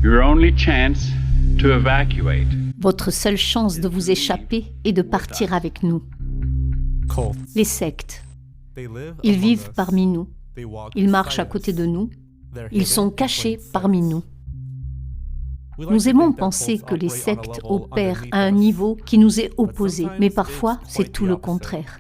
Your only chance to evacuate. Votre seule chance de vous échapper est de partir avec nous. Les sectes. Ils vivent parmi nous. Ils marchent à côté de nous. Ils sont cachés parmi nous. Nous aimons penser que les sectes opèrent à un niveau qui nous est opposé, mais parfois c'est tout le contraire.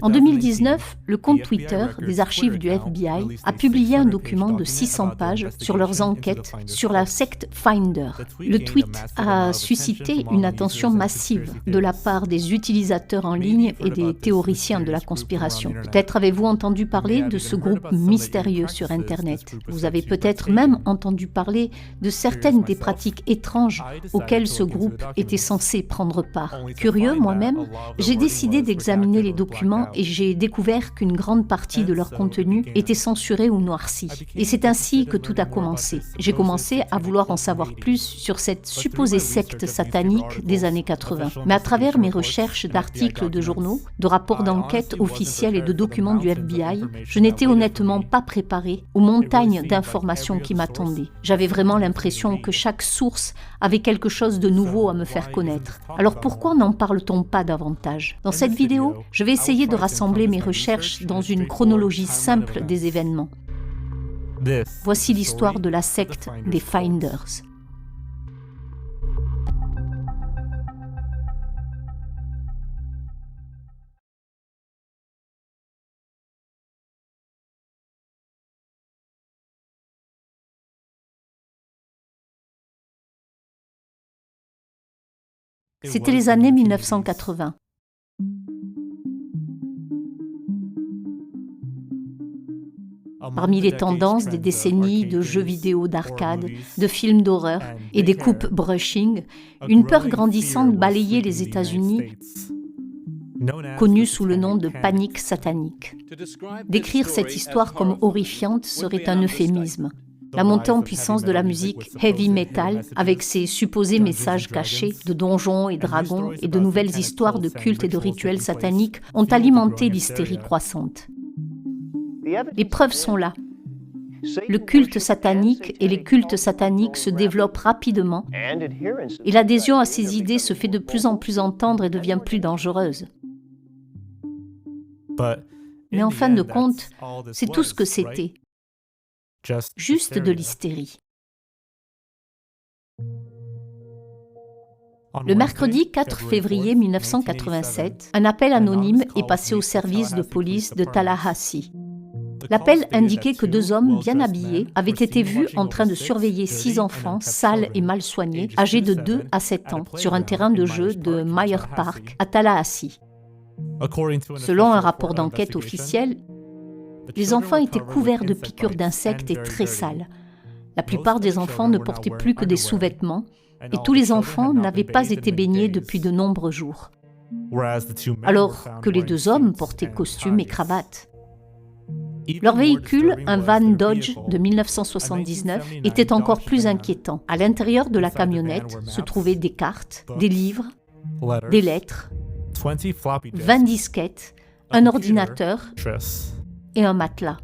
En 2019, le compte Twitter des archives du FBI a publié un document de 600 pages sur leurs enquêtes sur la secte Finder. Le tweet a suscité une attention massive de la part des utilisateurs en ligne et des théoriciens de la conspiration. Peut-être avez-vous entendu parler de ce groupe mystérieux sur Internet. Vous avez peut-être même entendu parler de certaines des pratiques étranges auxquelles ce groupe était censé prendre part. Curieux moi-même, j'ai décidé d'examiner les documents et j'ai découvert qu'une grande partie de leur contenu était censurée ou noircie. Et c'est ainsi que tout a commencé. J'ai commencé à vouloir en savoir plus sur cette supposée secte satanique des années 80. Mais à travers mes recherches d'articles de journaux, de rapports d'enquête officiels et de documents du FBI, je n'étais honnêtement pas préparée aux montagnes d'informations qui m'attendaient. J'avais vraiment l'impression que chaque source avait quelque chose de nouveau à me faire connaître. Alors pourquoi n'en parle-t-on pas davantage? Dans cette vidéo, je vais essayer de rassembler mes recherches dans une chronologie simple des événements. Voici l'histoire de la secte des Finders. C'était les années 1980. Parmi les tendances des décennies de jeux vidéo d'arcade, de films d'horreur et des coupes brushing, une peur grandissante balayait les États-Unis, connue sous le nom de panique satanique. Décrire cette histoire comme horrifiante serait un euphémisme. La montée en puissance de la musique heavy metal, avec ses supposés messages cachés de donjons et dragons et de nouvelles histoires de cultes et de rituels sataniques, ont alimenté l'hystérie croissante. Les preuves sont là. Le culte satanique et les cultes sataniques se développent rapidement et l'adhésion à ces idées se fait de plus en plus entendre et devient plus dangereuse. Mais en fin de compte, c'est tout ce que c'était. Juste de l'hystérie. Le mercredi 4 février 1987, un appel anonyme est passé au service de police de Tallahassee. L'appel indiquait que 2 hommes bien habillés avaient été vus en train de surveiller 6 enfants sales et mal soignés, âgés de 2 à 7 ans, sur un terrain de jeu de Meyer Park à Tallahassee. Selon un rapport d'enquête officiel, les enfants étaient couverts de piqûres d'insectes et très sales. La plupart des enfants ne portaient plus que des sous-vêtements et tous les enfants n'avaient pas été baignés depuis de nombreux jours. Alors que les 2 hommes portaient costumes et cravates. Leur véhicule, un van Dodge de 1979, était encore plus inquiétant. À l'intérieur de la camionnette se trouvaient des cartes, des livres, des lettres, 20 disquettes, un ordinateur et un matelas.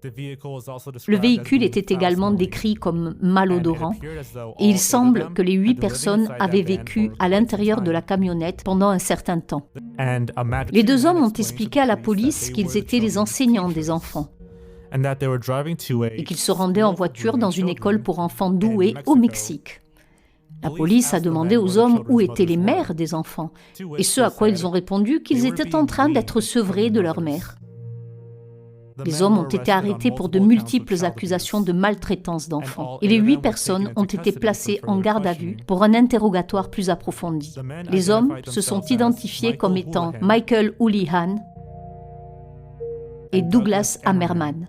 Le véhicule était également décrit comme malodorant et il semble que les 8 personnes avaient vécu à l'intérieur de la camionnette pendant un certain temps. Les 2 hommes ont expliqué à la police qu'ils étaient les enseignants des enfants et qu'ils se rendaient en voiture dans une école pour enfants doués au Mexique. La police a demandé aux hommes où étaient les mères des enfants et ce à quoi ils ont répondu qu'ils étaient en train d'être sevrés de leur mère. Les hommes ont été arrêtés pour de multiples accusations de maltraitance d'enfants et les 8 personnes ont été placées en garde à vue pour un interrogatoire plus approfondi. Les hommes se sont identifiés comme étant Michael Houlihan et Douglas Hammerman.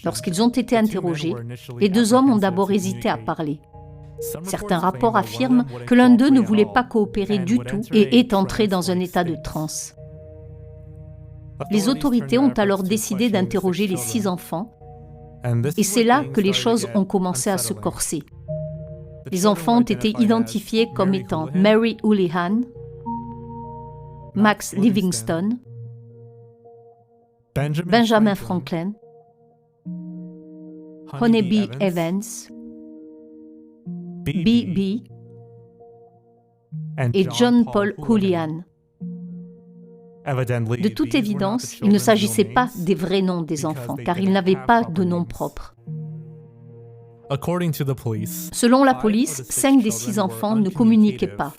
Lorsqu'ils ont été interrogés, les 2 hommes ont d'abord hésité à parler. Certains rapports affirment que l'un d'eux ne voulait pas coopérer du tout et est entré dans un état de transe. Les autorités ont alors décidé d'interroger les 6 enfants et c'est là que les choses ont commencé à se corser. Les enfants ont été identifiés comme étant Mary Houlihan, Max Livingston, Benjamin Franklin, Honeybee Evans, B.B. et John Paul Houlihan. De toute évidence, il ne s'agissait pas des vrais noms des enfants, car ils n'avaient pas de nom propre. Selon la police, 5 des 6 enfants ne communiquaient pas.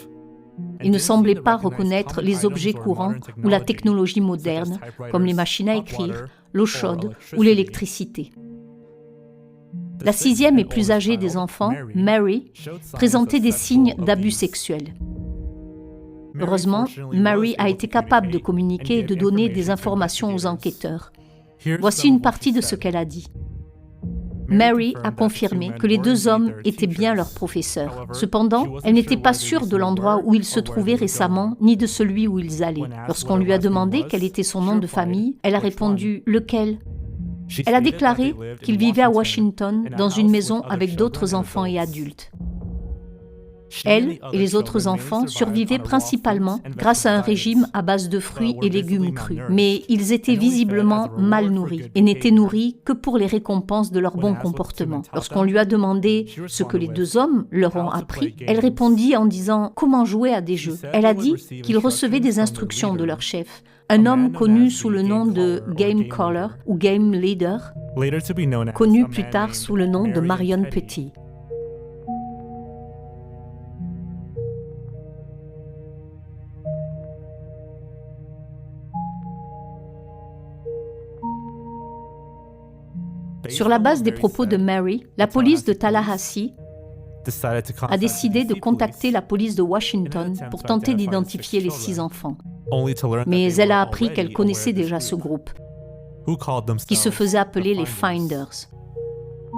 Ils ne semblaient pas reconnaître les objets courants ou la technologie moderne, comme les machines à écrire, l'eau chaude ou l'électricité. La 6e et plus âgée des enfants, Mary, présentait des signes d'abus sexuels. Heureusement, Mary a été capable de communiquer et de donner des informations aux enquêteurs. Voici une partie de ce qu'elle a dit. Mary a confirmé que les 2 hommes étaient bien leurs professeurs. Cependant, elle n'était pas sûre de l'endroit où ils se trouvaient récemment, ni de celui où ils allaient. Lorsqu'on lui a demandé quel était son nom de famille, elle a répondu « Lequel ?» Elle a déclaré qu'ils vivaient à Washington, dans une maison avec d'autres enfants et adultes. Elle et les autres enfants survivaient principalement grâce à un régime à base de fruits et légumes crus. Mais ils étaient visiblement mal nourris et n'étaient nourris que pour les récompenses de leur bon comportement. Lorsqu'on lui a demandé ce que les 2 hommes leur ont appris, elle répondit en disant comment jouer à des jeux. Elle a dit qu'ils recevaient des instructions de leur chef, un homme connu sous le nom de Game Caller ou Game Leader, connu plus tard sous le nom de Marion Petty. Sur la base des propos de Mary, la police de Tallahassee a décidé de contacter la police de Washington pour tenter d'identifier les 6 enfants. Mais elle a appris qu'elle connaissait déjà ce groupe, qui se faisait appeler les Finders.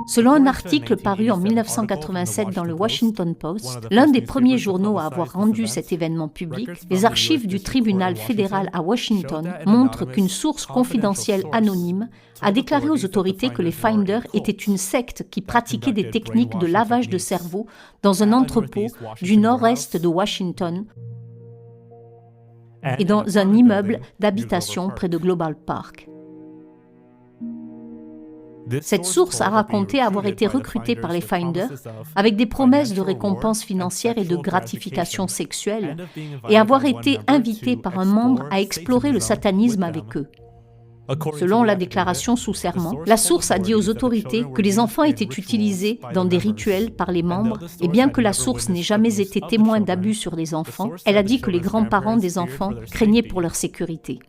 Selon un article paru en 1987 dans le Washington Post, l'un des premiers journaux à avoir rendu cet événement public, les archives du tribunal fédéral à Washington montrent qu'une source confidentielle anonyme a déclaré aux autorités que les Finders étaient une secte qui pratiquait des techniques de lavage de cerveau dans un entrepôt du nord-est de Washington et dans un immeuble d'habitation près de Global Park. Cette source a raconté avoir été recrutée par les Finders avec des promesses de récompenses financières et de gratification sexuelle et avoir été invitée par un membre à explorer le satanisme avec eux. Selon la déclaration sous serment, la source a dit aux autorités que les enfants étaient utilisés dans des rituels par les membres et bien que la source n'ait jamais été témoin d'abus sur les enfants, elle a dit que les grands-parents des enfants craignaient pour leur sécurité.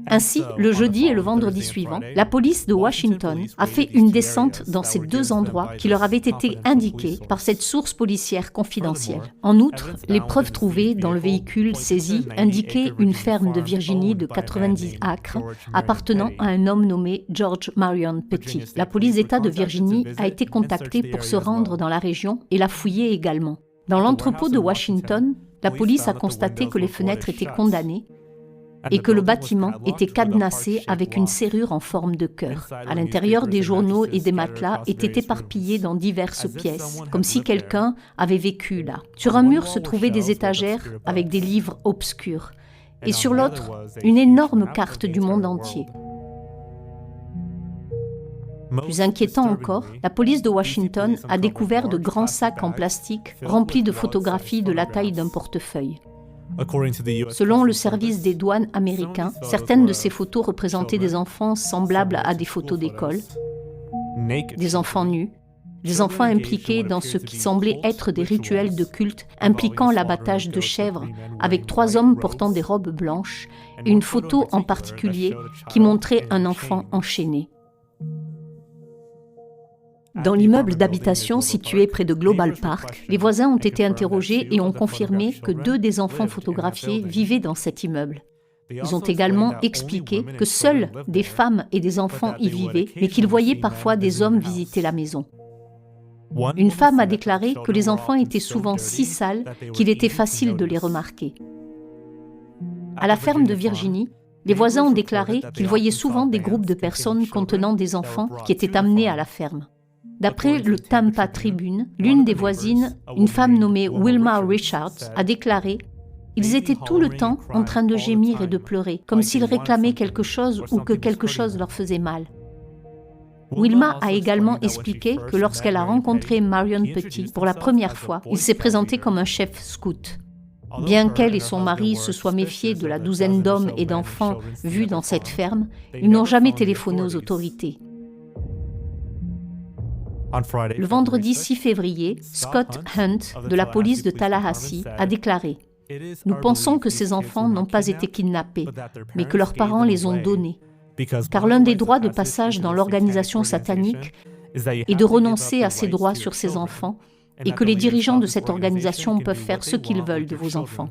Ainsi, le jeudi et le vendredi suivant, la police de Washington a fait une descente dans ces 2 endroits qui leur avaient été indiqués par cette source policière confidentielle. En outre, les preuves trouvées dans le véhicule saisi indiquaient une ferme de Virginie de 90 acres appartenant à un homme nommé George Marion Petty. La police d'État de Virginie a été contactée pour se rendre dans la région et la fouiller également. Dans l'entrepôt de Washington, la police a constaté que les fenêtres étaient condamnées et que le bâtiment était cadenassé avec une serrure en forme de cœur. À l'intérieur, des journaux et des matelas étaient éparpillés dans diverses pièces, comme si quelqu'un avait vécu là. Sur un mur se trouvaient des étagères avec des livres obscurs, et sur l'autre, une énorme carte du monde entier. Plus inquiétant encore, la police de Washington a découvert de grands sacs en plastique remplis de photographies de la taille d'un portefeuille. Selon le service des douanes américain, certaines de ces photos représentaient des enfants semblables à des photos d'école, des enfants nus, des enfants impliqués dans ce qui semblait être des rituels de culte impliquant l'abattage de chèvres avec 3 hommes portant des robes blanches et une photo en particulier qui montrait un enfant enchaîné. Dans l'immeuble d'habitation situé près de Global Park, les voisins ont été interrogés et ont confirmé que 2 des enfants photographiés vivaient dans cet immeuble. Ils ont également expliqué que seules des femmes et des enfants y vivaient, mais qu'ils voyaient parfois des hommes visiter la maison. Une femme a déclaré que les enfants étaient souvent si sales qu'il était facile de les remarquer. À la ferme de Virginie, les voisins ont déclaré qu'ils voyaient souvent des groupes de personnes contenant des enfants qui étaient amenés à la ferme. D'après le Tampa Tribune, l'une des voisines, une femme nommée Wilma Richards, a déclaré « Ils étaient tout le temps en train de gémir et de pleurer, comme s'ils réclamaient quelque chose ou que quelque chose leur faisait mal. » Wilma a également expliqué que lorsqu'elle a rencontré Marion Petit pour la première fois, il s'est présenté comme un chef scout. Bien qu'elle et son mari se soient méfiés de la douzaine d'hommes et d'enfants vus dans cette ferme, ils n'ont jamais téléphoné aux autorités. Le vendredi 6 février, Scott Hunt, de la police de Tallahassee, a déclaré « Nous pensons que ces enfants n'ont pas été kidnappés, mais que leurs parents les ont donnés. Car l'un des droits de passage dans l'organisation satanique est de renoncer à ses droits sur ses enfants et que les dirigeants de cette organisation peuvent faire ce qu'ils veulent de vos enfants. »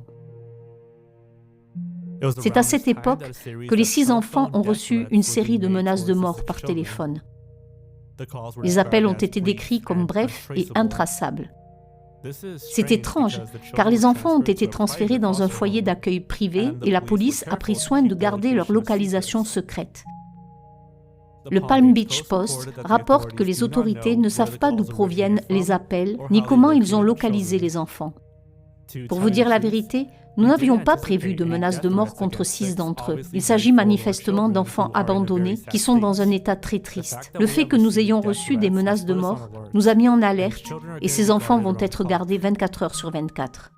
C'est à cette époque que les 6 enfants ont reçu une série de menaces de mort par téléphone. Les appels ont été décrits comme brefs et intraçables. C'est étrange, car les enfants ont été transférés dans un foyer d'accueil privé et la police a pris soin de garder leur localisation secrète. Le Palm Beach Post rapporte que les autorités ne savent pas d'où proviennent les appels ni comment ils ont localisé les enfants. Pour vous dire la vérité, nous n'avions pas prévu de menaces de mort contre 6 d'entre eux. Il s'agit manifestement d'enfants abandonnés qui sont dans un état très triste. Le fait que nous ayons reçu des menaces de mort nous a mis en alerte et ces enfants vont être gardés 24 heures sur 24.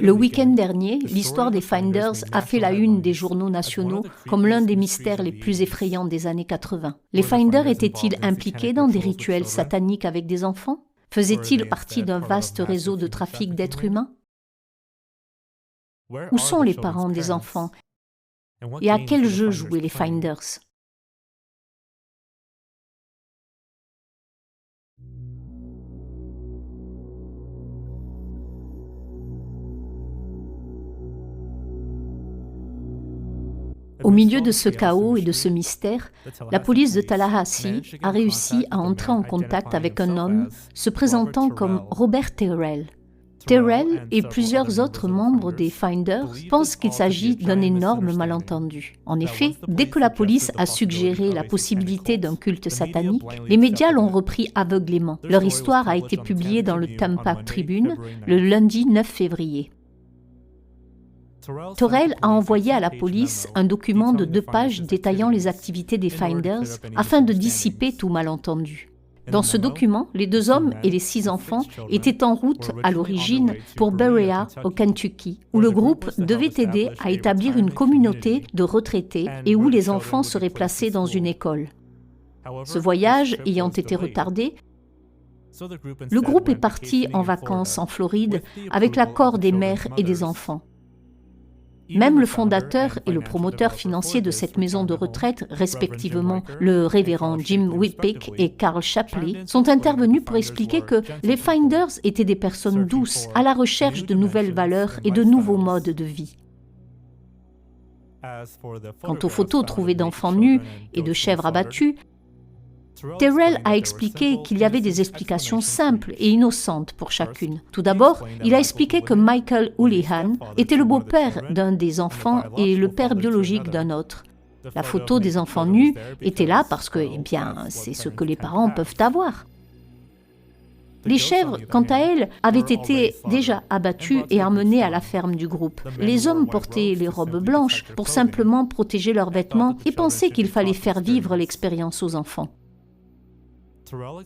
Le week-end dernier, l'histoire des Finders a fait la une des journaux nationaux comme l'un des mystères les plus effrayants des années 80. Les Finders étaient-ils impliqués dans des rituels sataniques avec des enfants ? Faisaient-ils partie d'un vaste réseau de trafic d'êtres humains ? Où sont les parents des enfants ? Et à quel jeu jouaient les Finders ? Au milieu de ce chaos et de ce mystère, la police de Tallahassee a réussi à entrer en contact avec un homme se présentant comme Robert Terrell. Terrell et plusieurs autres membres des Finders pensent qu'il s'agit d'un énorme malentendu. En effet, dès que la police a suggéré la possibilité d'un culte satanique, les médias l'ont repris aveuglément. Leur histoire a été publiée dans le Tampa Tribune le lundi 9 février. Terrell a envoyé à la police un document de 2 pages détaillant les activités des Finders afin de dissiper tout malentendu. Dans ce document, les 2 hommes et les 6 enfants étaient en route à l'origine pour Berea, au Kentucky, où le groupe devait aider à établir une communauté de retraités et où les enfants seraient placés dans une école. Ce voyage ayant été retardé, le groupe est parti en vacances en Floride avec l'accord des mères et des enfants. Même le fondateur et le promoteur financier de cette maison de retraite, respectivement le révérend Jim Whitpick et Carl Shapley, sont intervenus pour expliquer que les Finders étaient des personnes douces, à la recherche de nouvelles valeurs et de nouveaux modes de vie. Quant aux photos trouvées d'enfants nus et de chèvres abattues, Terrell a expliqué qu'il y avait des explications simples et innocentes pour chacune. Tout d'abord, il a expliqué que Michael Houlihan était le beau-père d'un des enfants et le père biologique d'un autre. La photo des enfants nus était là parce que, c'est ce que les parents peuvent avoir. Les chèvres, quant à elles, avaient été déjà abattues et emmenées à la ferme du groupe. Les hommes portaient les robes blanches pour simplement protéger leurs vêtements et pensaient qu'il fallait faire vivre l'expérience aux enfants.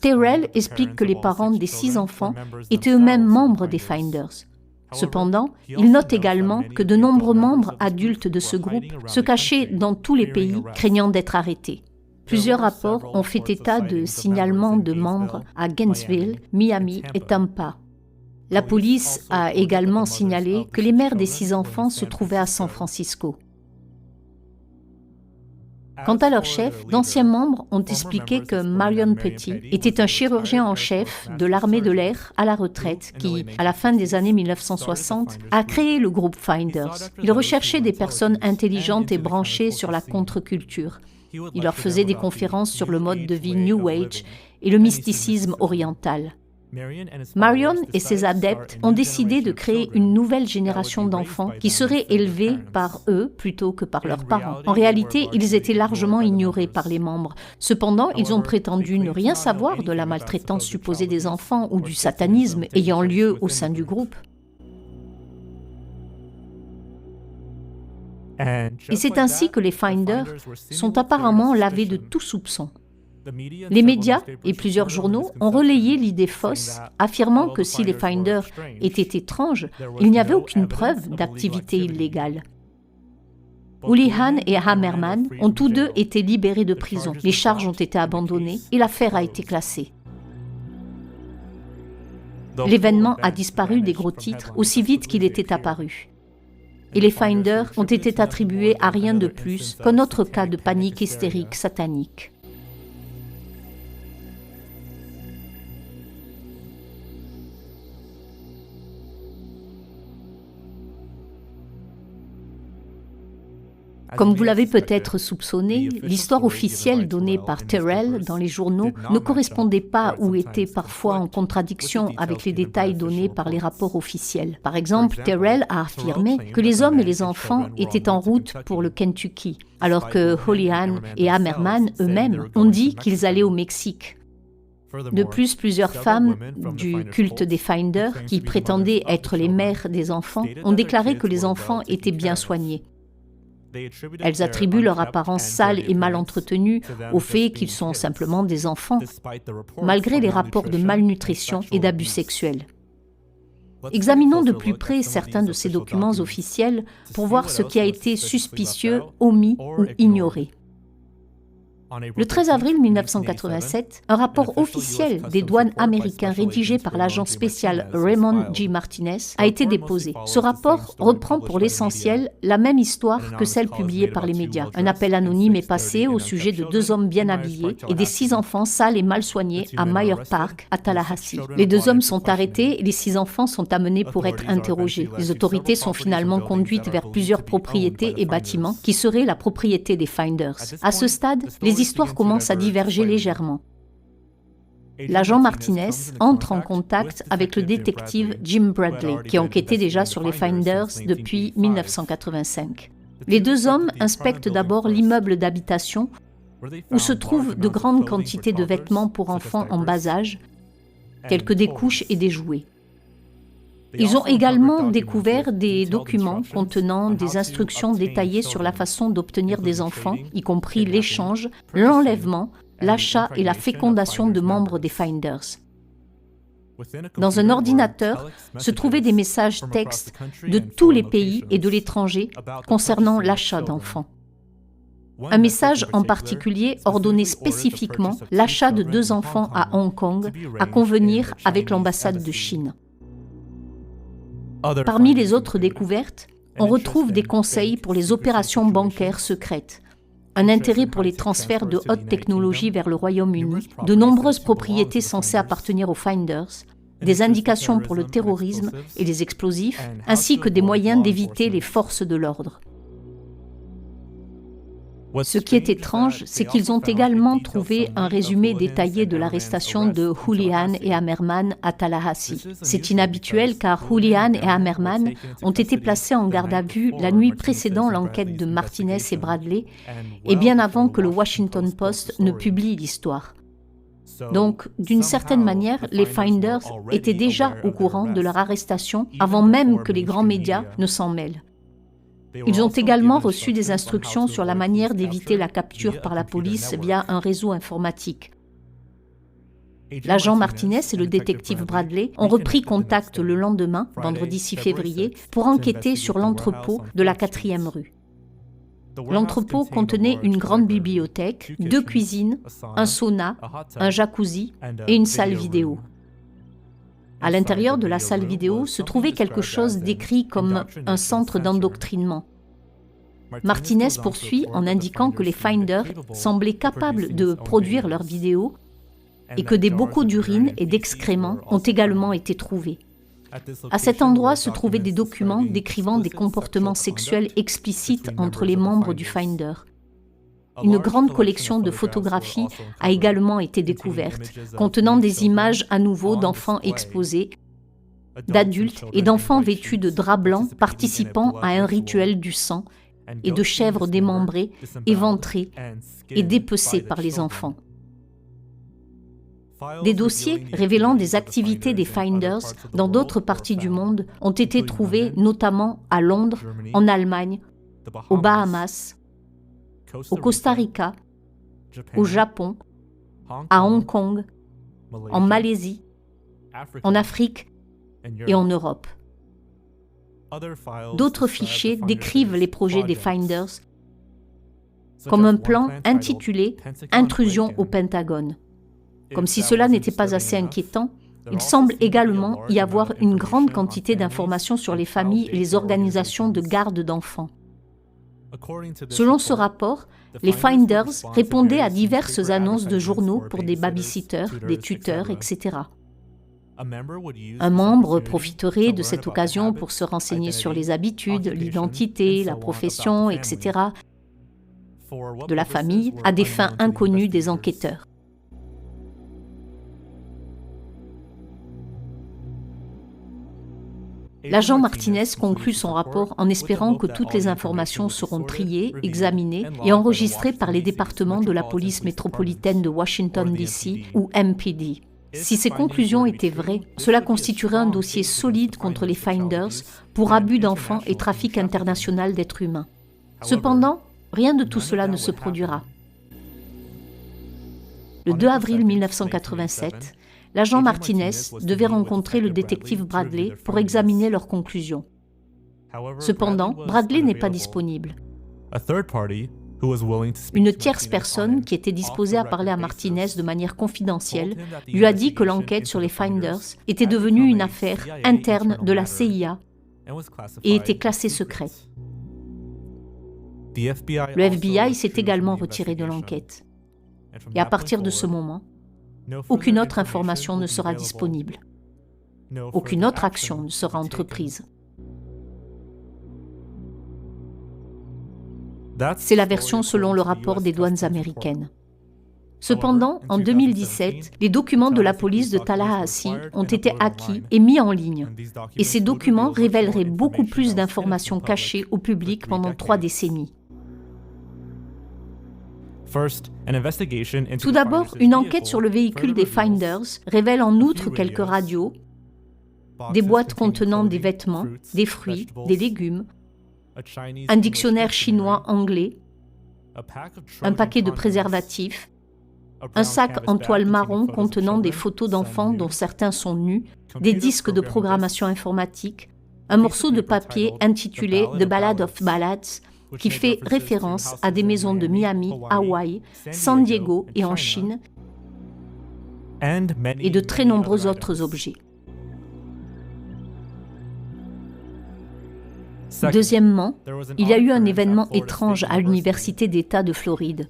Terrell explique que les parents des 6 enfants étaient eux-mêmes membres des Finders. Cependant, il note également que de nombreux membres adultes de ce groupe se cachaient dans tous les pays, craignant d'être arrêtés. Plusieurs rapports ont fait état de signalements de membres à Gainesville, Miami et Tampa. La police a également signalé que les mères des 6 enfants se trouvaient à San Francisco. Quant à leur chef, d'anciens membres ont expliqué que Marion Petit était un chirurgien en chef de l'armée de l'air à la retraite qui, à la fin des années 1960, a créé le groupe Finders. Il recherchait des personnes intelligentes et branchées sur la contre-culture. Il leur faisait des conférences sur le mode de vie New Age et le mysticisme oriental. Marion et ses adeptes ont décidé de créer une nouvelle génération d'enfants qui seraient élevés par eux plutôt que par leurs parents. En réalité, ils étaient largement ignorés par les membres. Cependant, ils ont prétendu ne rien savoir de la maltraitance supposée des enfants ou du satanisme ayant lieu au sein du groupe. Et c'est ainsi que les Finders sont apparemment lavés de tout soupçon. Les médias et plusieurs journaux ont relayé l'idée fausse, affirmant que si les Finders étaient étranges, il n'y avait aucune preuve d'activité illégale. Houlihan et Hammerman ont tous deux été libérés de prison. Les charges ont été abandonnées et l'affaire a été classée. L'événement a disparu des gros titres aussi vite qu'il était apparu. Et les Finders ont été attribués à rien de plus qu'un autre cas de panique hystérique satanique. Comme vous l'avez peut-être soupçonné, l'histoire officielle donnée par Terrell dans les journaux ne correspondait pas ou était parfois en contradiction avec les détails donnés par les rapports officiels. Par exemple, Terrell a affirmé que les hommes et les enfants étaient en route pour le Kentucky, alors que Houlihan et Hammerman eux-mêmes ont dit qu'ils allaient au Mexique. De plus, plusieurs femmes du culte des Finders, qui prétendaient être les mères des enfants, ont déclaré que les enfants étaient bien soignés. Elles attribuent leur apparence sale et mal entretenue au fait qu'ils sont simplement des enfants, malgré les rapports de malnutrition et d'abus sexuels. Examinons de plus près certains de ces documents officiels pour voir ce qui a été suspicieux, omis ou ignoré. Le 13 avril 1987, un rapport officiel des douanes américains rédigé par l'agent spécial Raymond G. Martinez a été déposé. Ce rapport reprend pour l'essentiel la même histoire que celle publiée par les médias. Un appel anonyme est passé au sujet de 2 hommes bien habillés et des 6 enfants sales et mal soignés à Meyer Park, à Tallahassee. Les 2 hommes sont arrêtés et les 6 enfants sont amenés pour être interrogés. Les autorités sont finalement conduites vers plusieurs propriétés et bâtiments qui seraient la propriété des Finders. À ce stade, les histoires commencent à diverger légèrement. L'agent Martinez entre en contact avec le détective Jim Bradley, qui enquêtait déjà sur les Finders depuis 1985. Les 2 hommes inspectent d'abord l'immeuble d'habitation où se trouvent de grandes quantités de vêtements pour enfants en bas âge, tels que des couches et des jouets. Ils ont également découvert des documents contenant des instructions détaillées sur la façon d'obtenir des enfants, y compris l'échange, l'enlèvement, l'achat et la fécondation de membres des Finders. Dans un ordinateur se trouvaient des messages textes de tous les pays et de l'étranger concernant l'achat d'enfants. Un message en particulier ordonnait spécifiquement l'achat de 2 enfants à Hong Kong à convenir avec l'ambassade de Chine. Parmi les autres découvertes, on retrouve des conseils pour les opérations bancaires secrètes, un intérêt pour les transferts de haute technologie vers le Royaume-Uni, de nombreuses propriétés censées appartenir aux Finders, des indications pour le terrorisme et les explosifs, ainsi que des moyens d'éviter les forces de l'ordre. Ce qui est étrange, c'est qu'ils ont également trouvé un résumé détaillé de l'arrestation de Houlihan et Hammerman à Tallahassee. C'est inhabituel car Houlihan et Hammerman ont été placés en garde à vue la nuit précédant l'enquête de Martinez et Bradley et bien avant que le Washington Post ne publie l'histoire. Donc, d'une certaine manière, les Finders étaient déjà au courant de leur arrestation avant même que les grands médias ne s'en mêlent. Ils ont également reçu des instructions sur la manière d'éviter la capture par la police via un réseau informatique. L'agent Martinez et le détective Bradley ont repris contact le lendemain, vendredi 6 février, pour enquêter sur l'entrepôt de la 4e rue. L'entrepôt contenait une grande bibliothèque, 2 cuisines, un sauna, un jacuzzi et une salle vidéo. À l'intérieur de la salle vidéo se trouvait quelque chose décrit comme un centre d'endoctrinement. Martinez poursuit en indiquant que les Finders semblaient capables de produire leurs vidéos et que des bocaux d'urine et d'excréments ont également été trouvés. À cet endroit se trouvaient des documents décrivant des comportements sexuels explicites entre les membres du Finder. Une grande collection de photographies a également été découverte, contenant des images à nouveau d'enfants exposés, d'adultes et d'enfants vêtus de draps blancs participant à un rituel du sang et de chèvres démembrées, éventrées et dépecées par les enfants. Des dossiers révélant des activités des Finders dans d'autres parties du monde ont été trouvés notamment à Londres, en Allemagne, aux Bahamas, au Costa Rica, au Japon, à Hong Kong, en Malaisie, en Afrique et en Europe. D'autres fichiers décrivent les projets des Finders comme un plan intitulé « Intrusion au Pentagone ». Comme si cela n'était pas assez inquiétant, il semble également y avoir une grande quantité d'informations sur les familles et les organisations de garde d'enfants. Selon ce rapport, les Finders répondaient à diverses annonces de journaux pour des babysitters, des tuteurs, etc. Un membre profiterait de cette occasion pour se renseigner sur les habitudes, l'identité, la profession, etc. de la famille à des fins inconnues des enquêteurs. L'agent Martinez conclut son rapport en espérant que toutes les informations seront triées, examinées et enregistrées par les départements de la police métropolitaine de Washington, D.C. ou MPD. Si ces conclusions étaient vraies, cela constituerait un dossier solide contre les Finders pour abus d'enfants et trafic international d'êtres humains. Cependant, rien de tout cela ne se produira. Le 2 avril 1987, l'agent Martinez devait rencontrer le détective Bradley pour examiner leurs conclusions. Cependant, Bradley n'est pas disponible. Une tierce personne qui était disposée à parler à Martinez de manière confidentielle lui a dit que l'enquête sur les Finders était devenue une affaire interne de la CIA et était classée secrète. Le FBI s'est également retiré de l'enquête. Et à partir de ce moment, aucune autre information ne sera disponible. Aucune autre action ne sera entreprise. C'est la version selon le rapport des douanes américaines. Cependant, en 2017, les documents de la police de Tallahassee ont été acquis et mis en ligne. Et ces documents révéleraient beaucoup plus d'informations cachées au public pendant 3 décennies. Tout d'abord, une enquête sur le véhicule des Finders révèle en outre quelques radios, des boîtes contenant des vêtements, des fruits, des légumes, un dictionnaire chinois-anglais, un paquet de préservatifs, un sac en toile marron contenant des photos d'enfants dont certains sont nus, des disques de programmation informatique, un morceau de papier intitulé « The Ballad of Ballads » qui fait référence à des maisons de Miami, Hawaï, San Diego et en Chine, et de très nombreux autres objets. Deuxièmement, il y a eu un événement étrange à l'Université d'État de Floride.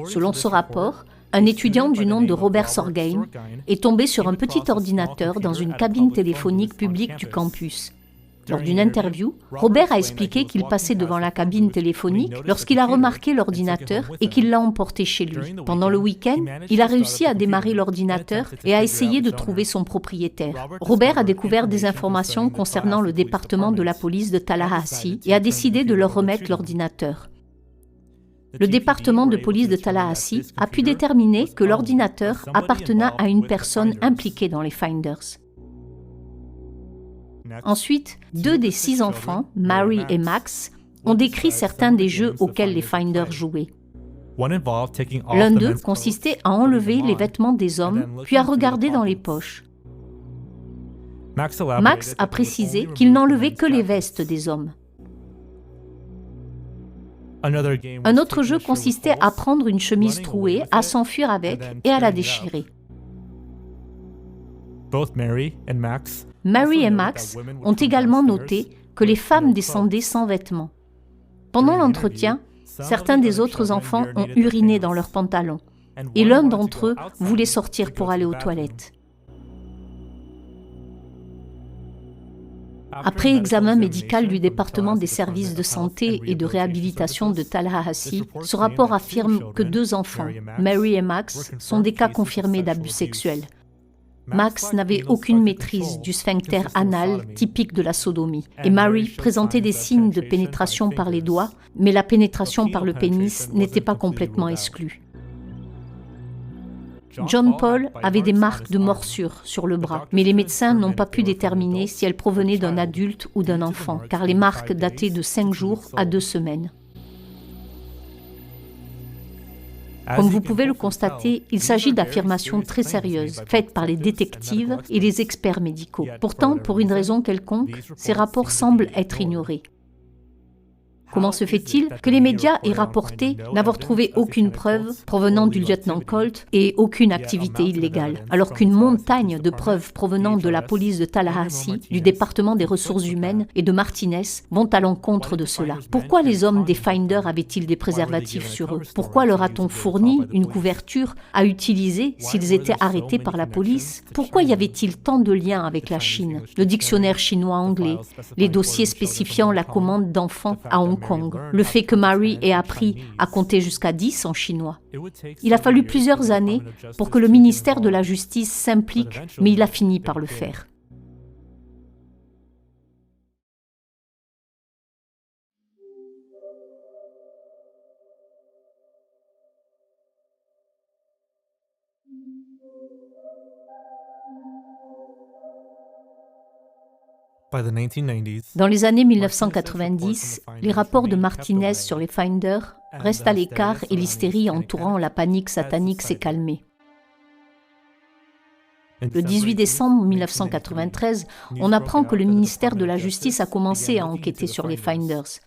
Selon ce rapport, un étudiant du nom de Robert Sorgain est tombé sur un petit ordinateur dans une cabine téléphonique publique du campus. Lors d'une interview, Robert a expliqué qu'il passait devant la cabine téléphonique lorsqu'il a remarqué l'ordinateur et qu'il l'a emporté chez lui. Pendant le week-end, il a réussi à démarrer l'ordinateur et a essayé de trouver son propriétaire. Robert a découvert des informations concernant le département de la police de Tallahassee et a décidé de leur remettre l'ordinateur. Le département de police de Tallahassee a pu déterminer que l'ordinateur appartenait à une personne impliquée dans les Finders. Ensuite, 2 des 6 enfants, Mary et Max, ont décrit certains des jeux auxquels les Finders jouaient. L'un d'eux consistait à enlever les vêtements des hommes, puis à regarder dans les poches. Max a précisé qu'il n'enlevait que les vestes des hommes. Un autre jeu consistait à prendre une chemise trouée, à s'enfuir avec et à la déchirer. Mary et Max ont également noté que les femmes descendaient sans vêtements. Pendant l'entretien, certains des autres enfants ont uriné dans leurs pantalons et l'un d'entre eux voulait sortir pour aller aux toilettes. Après examen médical du département des services de santé et de réhabilitation de Tallahassee, ce rapport affirme que 2 enfants, Mary et Max, sont des cas confirmés d'abus sexuels. Max n'avait aucune maîtrise du sphincter anal typique de la sodomie et Mary présentait des signes de pénétration par les doigts, mais la pénétration par le pénis n'était pas complètement exclue. John Paul avait des marques de morsure sur le bras, mais les médecins n'ont pas pu déterminer si elles provenaient d'un adulte ou d'un enfant, car les marques dataient de 5 jours à 2 semaines. Comme vous pouvez le constater, il s'agit d'affirmations très sérieuses, faites par les détectives et les experts médicaux. Pourtant, pour une raison quelconque, ces rapports semblent être ignorés. Comment se fait-il que les médias aient rapporté n'avoir trouvé aucune preuve provenant du lieutenant Colt et aucune activité illégale, alors qu'une montagne de preuves provenant de la police de Tallahassee, du département des ressources humaines et de Martinez vont à l'encontre de cela? Pourquoi les hommes des Finders avaient-ils des préservatifs sur eux? Pourquoi leur a-t-on fourni une couverture à utiliser s'ils étaient arrêtés par la police? Pourquoi y avait-il tant de liens avec la Chine, le dictionnaire chinois-anglais, les dossiers spécifiant la commande d'enfants à Hong Kong, le fait que Mary ait appris à compter jusqu'à 10 en chinois? Il a fallu plusieurs années pour que le ministère de la Justice s'implique, mais il a fini par le faire. Dans les années 1990, les rapports de Martinez sur les Finders restent à l'écart et l'hystérie entourant la panique satanique s'est calmée. Le 18 décembre 1993, on apprend que le ministère de la Justice a commencé à enquêter sur les Finders.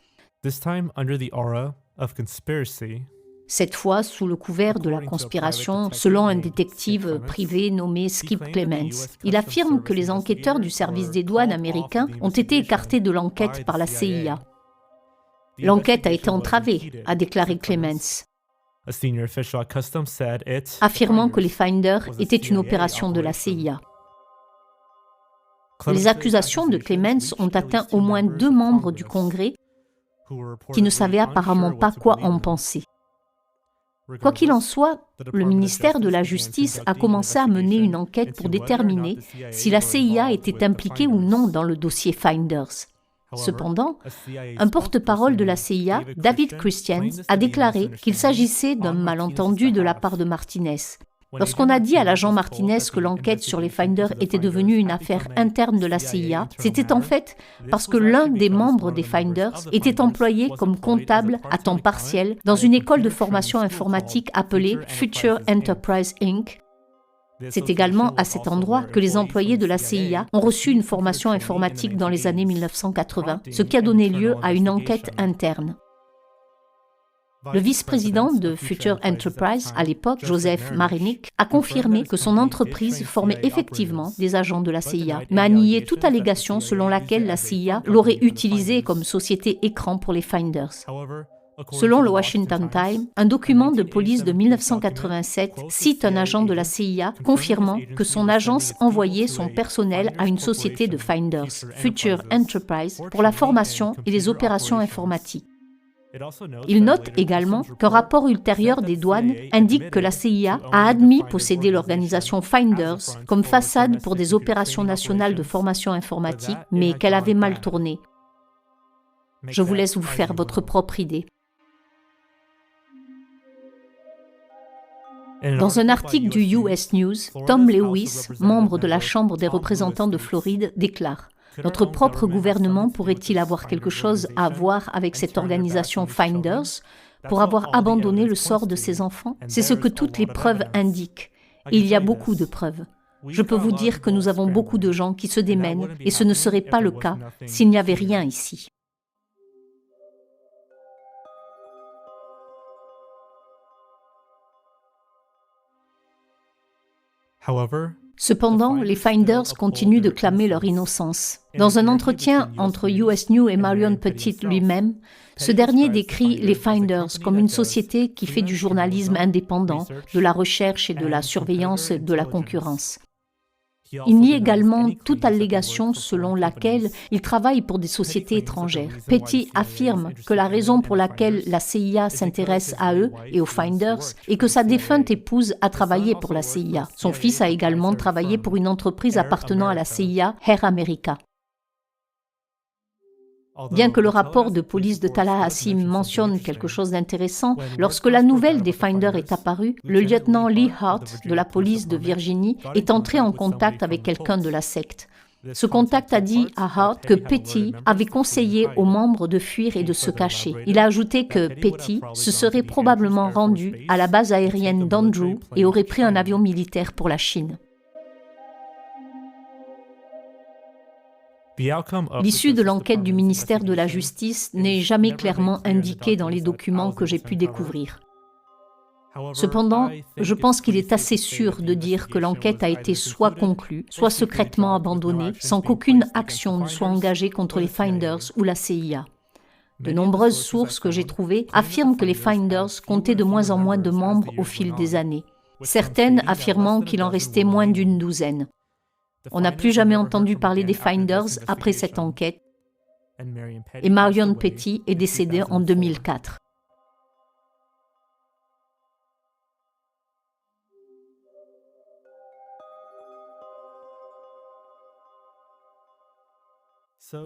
Cette fois sous le couvert de la conspiration, selon un détective privé nommé Skip Clements. Il affirme que les enquêteurs du service des douanes américain ont été écartés de l'enquête par la CIA. L'enquête a été entravée, a déclaré Clements, affirmant que les Finders étaient une opération de la CIA. Les accusations de Clements ont atteint au moins 2 membres du Congrès qui ne savaient apparemment pas quoi en penser. Quoi qu'il en soit, le ministère de la Justice a commencé à mener une enquête pour déterminer si la CIA était impliquée ou non dans le dossier Finders. Cependant, un porte-parole de la CIA, David Christian, a déclaré qu'il s'agissait d'un malentendu de la part de Martinez. Lorsqu'on a dit à l'agent Martinez que l'enquête sur les Finders était devenue une affaire interne de la CIA, c'était en fait parce que l'un des membres des Finders était employé comme comptable à temps partiel dans une école de formation informatique appelée Future Enterprise Inc. C'est également à cet endroit que les employés de la CIA ont reçu une formation informatique dans les années 1980, ce qui a donné lieu à une enquête interne. Le vice-président de Future Enterprise, à l'époque, Joseph Marinick, a confirmé que son entreprise formait effectivement des agents de la CIA, mais a nié toute allégation selon laquelle la CIA l'aurait utilisé comme société écran pour les Finders. Selon le Washington Times, un document de police de 1987 cite un agent de la CIA confirmant que son agence envoyait son personnel à une société de Finders, Future Enterprise, pour la formation et les opérations informatiques. Il note également qu'un rapport ultérieur des douanes indique que la CIA a admis posséder l'organisation Finders comme façade pour des opérations nationales de formation informatique, mais qu'elle avait mal tourné. Je vous laisse vous faire votre propre idée. Dans un article du US News, Tom Lewis, membre de la Chambre des représentants de Floride, déclare: notre propre gouvernement pourrait-il avoir quelque chose à voir avec cette organisation Finders pour avoir abandonné le sort de ses enfants? C'est ce que toutes les preuves indiquent. Et il y a beaucoup de preuves. Je peux vous dire que nous avons beaucoup de gens qui se démènent et ce ne serait pas le cas s'il n'y avait rien ici. Cependant, les Finders continuent de clamer leur innocence. Dans un entretien entre US News et Marion Petite lui-même, ce dernier décrit les Finders comme une société qui fait du journalisme indépendant, de la recherche et de la surveillance de la concurrence. Il nie également toute allégation selon laquelle il travaille pour des sociétés étrangères. Petty affirme que la raison pour laquelle la CIA s'intéresse à eux et aux Finders est que sa défunte épouse a travaillé pour la CIA. Son fils a également travaillé pour une entreprise appartenant à la CIA, Air America. Bien que le rapport de police de Tallahassee mentionne quelque chose d'intéressant, lorsque la nouvelle des Finders est apparue, le lieutenant Lee Hart de la police de Virginie est entré en contact avec quelqu'un de la secte. Ce contact a dit à Hart que Petty avait conseillé aux membres de fuir et de se cacher. Il a ajouté que Petty se serait probablement rendu à la base aérienne d'Andrew et aurait pris un avion militaire pour la Chine. L'issue de l'enquête du ministère de la Justice n'est jamais clairement indiquée dans les documents que j'ai pu découvrir. Cependant, je pense qu'il est assez sûr de dire que l'enquête a été soit conclue, soit secrètement abandonnée, sans qu'aucune action ne soit engagée contre les Finders ou la CIA. De nombreuses sources que j'ai trouvées affirment que les Finders comptaient de moins en moins de membres au fil des années, certaines affirmant qu'il en restait moins d'une douzaine. On n'a plus jamais entendu parler des Finders après cette enquête et Marion Petty est décédée en 2004.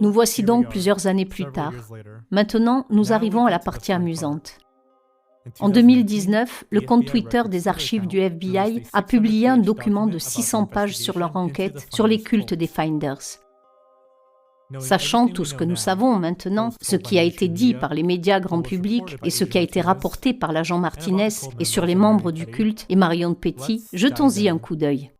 Nous voici donc plusieurs années plus tard. Maintenant, nous arrivons à la partie amusante. En 2019, le compte Twitter des archives du FBI a publié un document de 600 pages sur leur enquête sur les cultes des Finders. Sachant tout ce que nous savons maintenant, ce qui a été dit par les médias grand public et ce qui a été rapporté par l'agent Martinez et sur les membres du culte et Marion Petty, jetons-y un coup d'œil.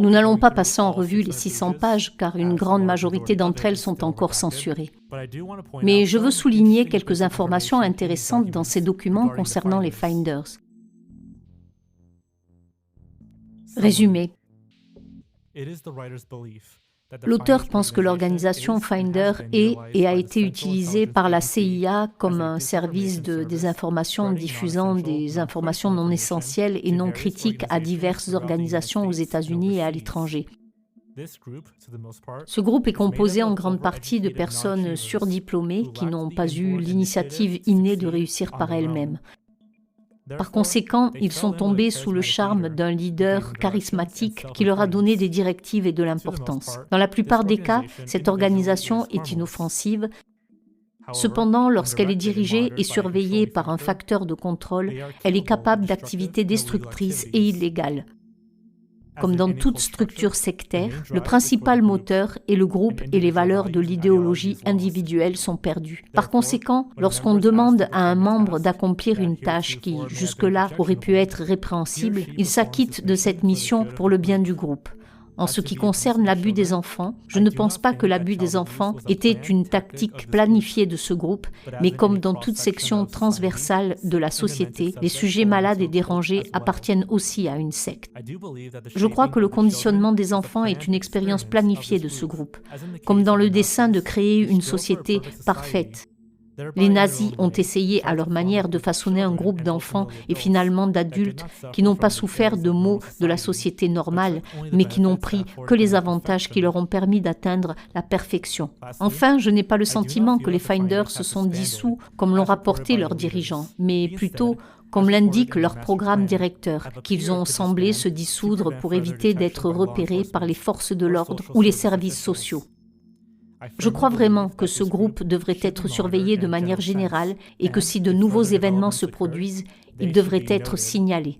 Nous n'allons pas passer en revue les 600 pages car une grande majorité d'entre elles sont encore censurées. Mais je veux souligner quelques informations intéressantes dans ces documents concernant les Finders. Résumé. L'auteur pense que l'organisation Finder est et a été utilisée par la CIA comme un service de désinformation diffusant des informations non essentielles et non critiques à diverses organisations aux États-Unis et à l'étranger. Ce groupe est composé en grande partie de personnes surdiplômées qui n'ont pas eu l'initiative innée de réussir par elles-mêmes. Par conséquent, ils sont tombés sous le charme d'un leader charismatique qui leur a donné des directives et de l'importance. Dans la plupart des cas, cette organisation est inoffensive. Cependant, lorsqu'elle est dirigée et surveillée par un facteur de contrôle, elle est capable d'activités destructrices et illégales. Comme dans toute structure sectaire, le principal moteur est le groupe et les valeurs de l'idéologie individuelle sont perdues. Par conséquent, lorsqu'on demande à un membre d'accomplir une tâche qui, jusque-là, aurait pu être répréhensible, il s'acquitte de cette mission pour le bien du groupe. En ce qui concerne l'abus des enfants, je ne pense pas que l'abus des enfants était une tactique planifiée de ce groupe, mais comme dans toute section transversale de la société, les sujets malades et dérangés appartiennent aussi à une secte. Je crois que le conditionnement des enfants est une expérience planifiée de ce groupe, comme dans le dessein de créer une société parfaite. Les nazis ont essayé à leur manière de façonner un groupe d'enfants et finalement d'adultes qui n'ont pas souffert de maux de la société normale, mais qui n'ont pris que les avantages qui leur ont permis d'atteindre la perfection. Enfin, je n'ai pas le sentiment que les Finders se sont dissous comme l'ont rapporté leurs dirigeants, mais plutôt comme l'indique leur programme directeur, qu'ils ont semblé se dissoudre pour éviter d'être repérés par les forces de l'ordre ou les services sociaux. Je crois vraiment que ce groupe devrait être surveillé de manière générale et que si de nouveaux événements se produisent, ils devraient être signalés.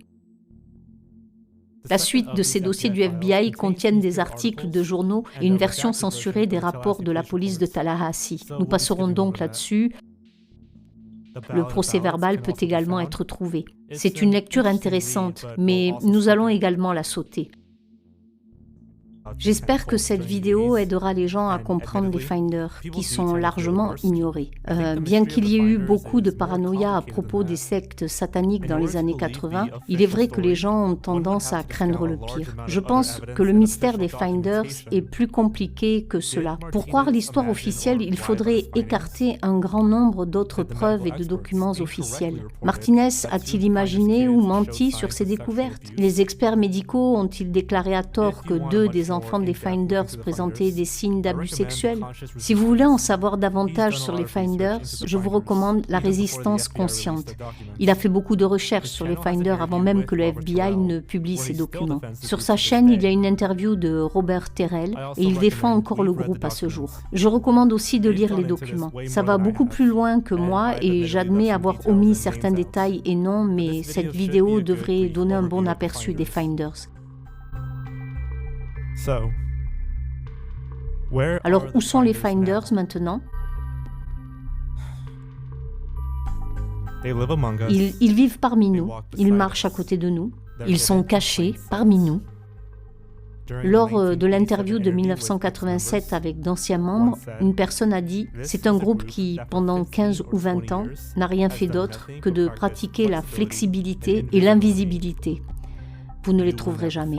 La suite de ces dossiers du FBI contiennent des articles de journaux et une version censurée des rapports de la police de Tallahassee. Nous passerons donc là-dessus. Le procès-verbal peut également être trouvé. C'est une lecture intéressante, mais nous allons également la sauter. J'espère que cette vidéo aidera les gens à comprendre les Finders, qui sont largement ignorés. Bien qu'il y ait eu beaucoup de paranoïa à propos des sectes sataniques dans les années 80, il est vrai que les gens ont tendance à craindre le pire. Je pense que le mystère des Finders est plus compliqué que cela. Pour croire l'histoire officielle, il faudrait écarter un grand nombre d'autres preuves et de documents officiels. Martinez a-t-il imaginé ou menti sur ses découvertes? Les experts médicaux ont-ils déclaré à tort que 2 des enfants des Finders présentaient des signes d'abus sexuels? Si vous voulez en savoir davantage sur les Finders, je vous recommande La résistance consciente. Il a fait beaucoup de recherches sur les Finders avant même que le FBI ne publie ses documents. Sur sa chaîne, il y a une interview de Robert Terrell et il défend encore le groupe à ce jour. Je recommande aussi de lire les documents. Ça va beaucoup plus loin que moi et j'admets avoir omis certains détails et noms, mais cette vidéo devrait donner un bon aperçu des Finders. Alors, où sont les Finders maintenant? Ils vivent parmi nous, ils marchent à côté de nous, ils sont cachés parmi nous. Lors de l'interview de 1987 avec d'anciens membres, une personne a dit « C'est un groupe qui, pendant 15 ou 20 ans, n'a rien fait d'autre que de pratiquer la flexibilité et l'invisibilité. Vous ne les trouverez jamais. »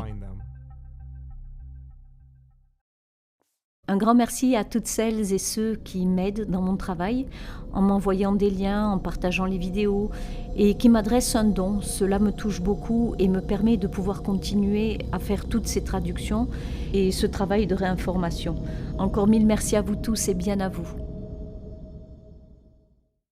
Un grand merci à toutes celles et ceux qui m'aident dans mon travail, en m'envoyant des liens, en partageant les vidéos, et qui m'adressent un don. Cela me touche beaucoup et me permet de pouvoir continuer à faire toutes ces traductions et ce travail de réinformation. Encore 1000 merci à vous tous et bien à vous.